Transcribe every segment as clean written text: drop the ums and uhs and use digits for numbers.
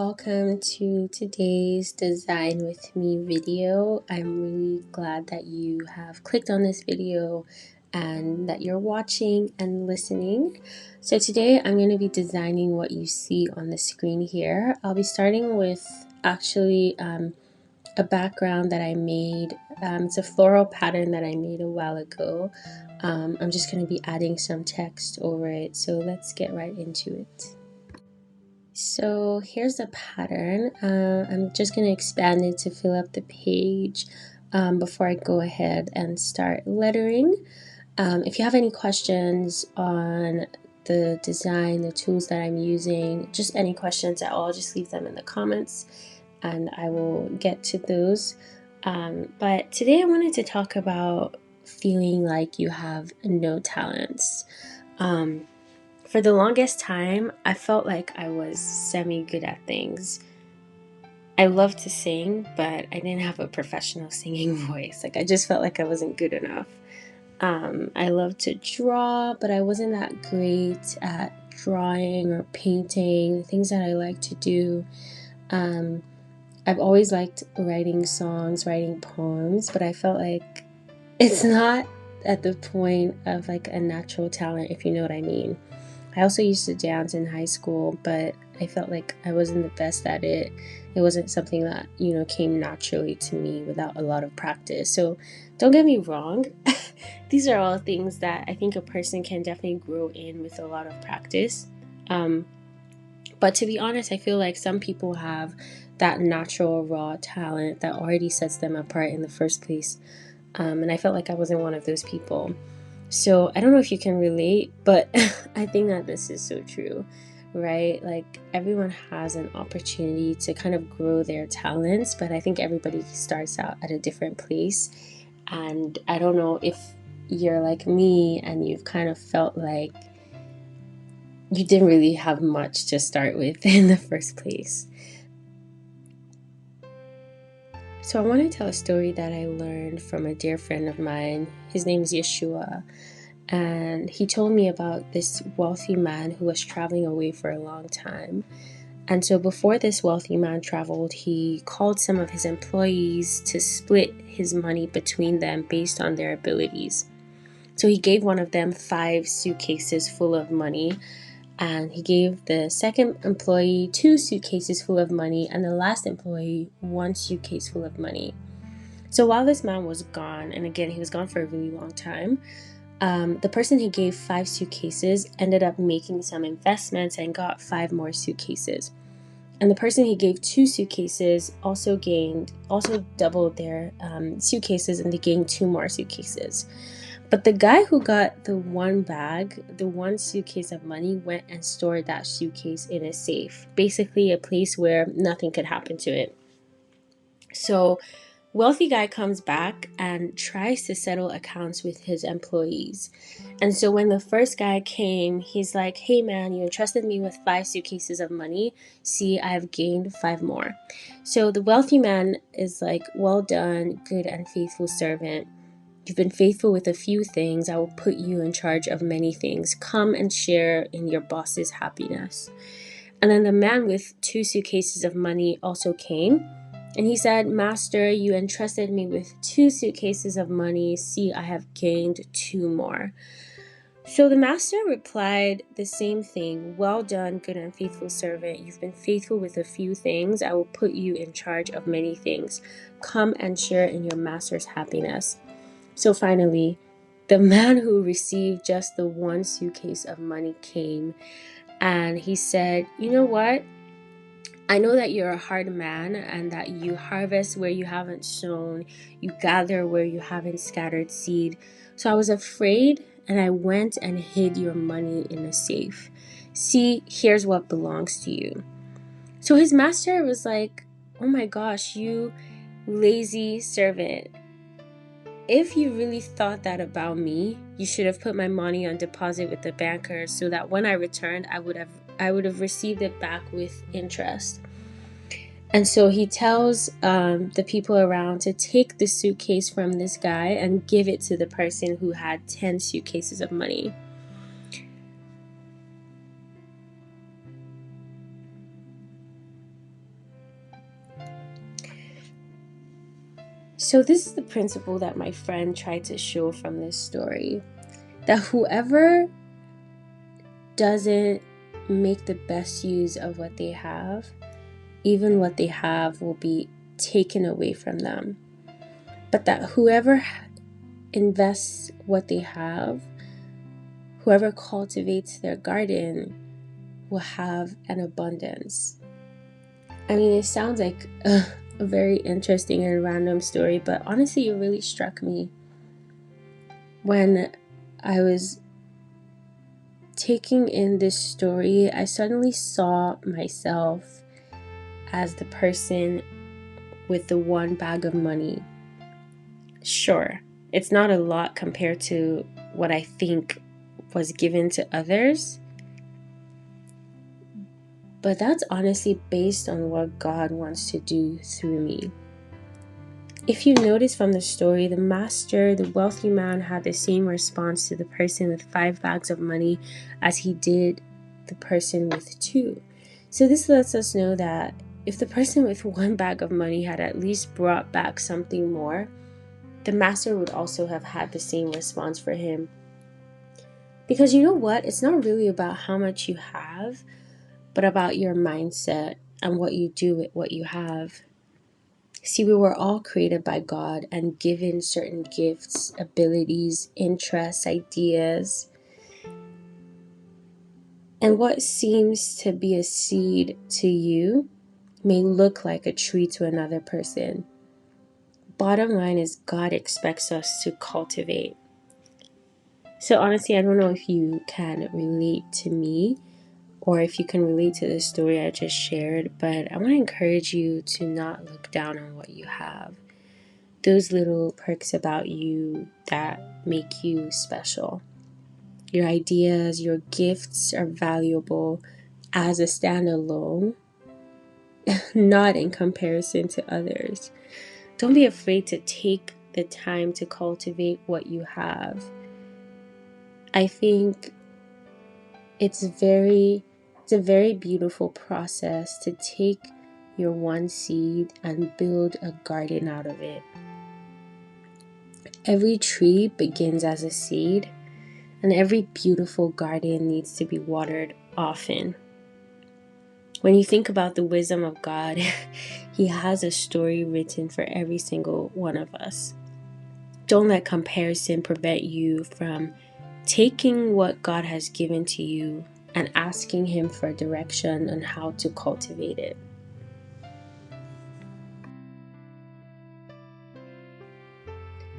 welcome to today's Design With Me video. I'm really glad that you have clicked on this video and that you're watching and listening. So today I'm going to be designing what you see on the screen here. I'll be starting with actually a background that I made. It's a floral pattern that I made a while ago. I'm just going to be adding some text over it, so let's get right into it. So here's the pattern. I'm just going to expand it to fill up the page before I go ahead and start lettering. If you have any questions on the design, the tools that I'm using, just any questions at all, just leave them in the comments and I will get to those. But today I wanted to talk about feeling like you have no talents. For the longest time, I felt like I was semi-good at things. I love to sing, but I didn't have a professional singing voice. Like, I just felt like I wasn't good enough. I love to draw, but I wasn't that great at drawing or painting, things that I like to do. I've always liked writing songs, writing poems, but I felt like it's not at the point of like a natural talent, if you know what I mean. I also used to dance in high school, but I felt like I wasn't the best at it. It wasn't something that, came naturally to me without a lot of practice. So don't get me wrong. These are all things that I think a person can definitely grow in with a lot of practice. But to be honest, I feel like some people have that natural raw talent that already sets them apart in the first place. And I felt like I wasn't one of those people. So I don't know if you can relate, but I think that this is so true, right? Like, everyone has an opportunity to kind of grow their talents, but I think everybody starts out at a different place. And I don't know if you're like me and you've kind of felt like you didn't really have much to start with in the first place. So I want to tell a story that I learned from a dear friend of mine. His name is Yeshua. And he told me about this wealthy man who was traveling away for a long time. And so before this wealthy man traveled, he called some of his employees to split his money between them based on their abilities. So he gave one of them 5 suitcases full of money, and he gave the second employee 2 suitcases full of money, and the last employee 1 suitcase full of money. So while this man was gone, and again, he was gone for a really long time, the person he gave 5 suitcases ended up making some investments and got 5 more suitcases. And the person he gave 2 suitcases also doubled their suitcases, and they gained 2 more suitcases. But the guy who got the 1 suitcase of money, went and stored that suitcase in a safe, basically a place where nothing could happen to it. So wealthy guy comes back and tries to settle accounts with his employees. And so when the first guy came, he's like, "Hey man, you entrusted me with 5 suitcases of money. See, I've gained 5 more. So the wealthy man is like, "Well done, good and faithful servant. You've been faithful with a few things. I will put you in charge of many things. Come and share in your boss's happiness." And then the man with 2 suitcases of money also came. And he said, "Master, you entrusted me with 2 suitcases of money. See, I have gained 2 more. So the master replied the same thing. "Well done, good and faithful servant. You've been faithful with a few things. I will put you in charge of many things. Come and share in your master's happiness." So finally, the man who received just the 1 suitcase of money came, and he said, "You know what? I know that you're a hard man and that you harvest where you haven't sown, you gather where you haven't scattered seed. So I was afraid and I went and hid your money in a safe. See, here's what belongs to you." So his master was like, "Oh my gosh, you lazy servant. If you really thought that about me, you should have put my money on deposit with the banker so that when I returned, I would have received it back with interest." And so he tells the people around to take the suitcase from this guy and give it to the person who had 10 suitcases of money. So this is the principle that my friend tried to show from this story, that whoever doesn't make the best use of what they have, even what they have will be taken away from them. But that whoever invests what they have, whoever cultivates their garden, will have an abundance. I mean, it sounds like a very interesting and random story, but honestly, it really struck me when I was taking in this story. I suddenly saw myself as the person with the one bag of money. Sure, it's not a lot compared to what I think was given to others, but that's honestly based on what God wants to do through me. If you notice from the story, the master, the wealthy man, had the same response to the person with 5 bags of money as he did the person with 2. So this lets us know that if the person with 1 bag of money had at least brought back something more, the master would also have had the same response for him. Because you know what? It's not really about how much you have, but about your mindset and what you do with what you have. See, we were all created by God and given certain gifts, abilities, interests, ideas. And what seems to be a seed to you may look like a tree to another person. Bottom line is, God expects us to cultivate. So honestly, I don't know if you can relate to me or if you can relate to the story I just shared, but I want to encourage you to not look down on what you have. Those little perks about you that make you special. Your ideas, your gifts are valuable as a standalone, not in comparison to others. Don't be afraid to take the time to cultivate what you have. I think it's a very beautiful process to take your one seed and build a garden out of it. Every tree begins as a seed, and every beautiful garden needs to be watered often. When you think about the wisdom of God, He has a story written for every single one of us. Don't let comparison prevent you from taking what God has given to you and asking Him for direction on how to cultivate it.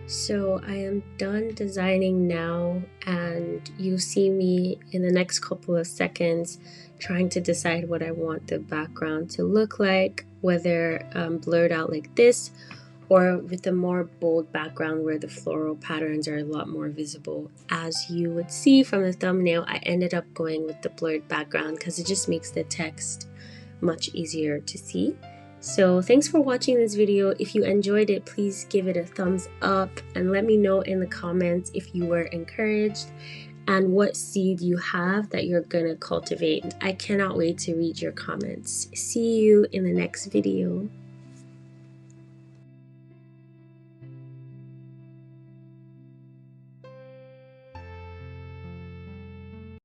So I am done designing now, and you'll see me in the next couple of seconds trying to decide what I want the background to look like, whether blurred out like this or with a more bold background where the floral patterns are a lot more visible. As you would see from the thumbnail, I ended up going with the blurred background because it just makes the text much easier to see. So thanks for watching this video. If you enjoyed it, please give it a thumbs up and let me know in the comments if you were encouraged and what seed you have that you're gonna cultivate. I cannot wait to read your comments. See you in the next video.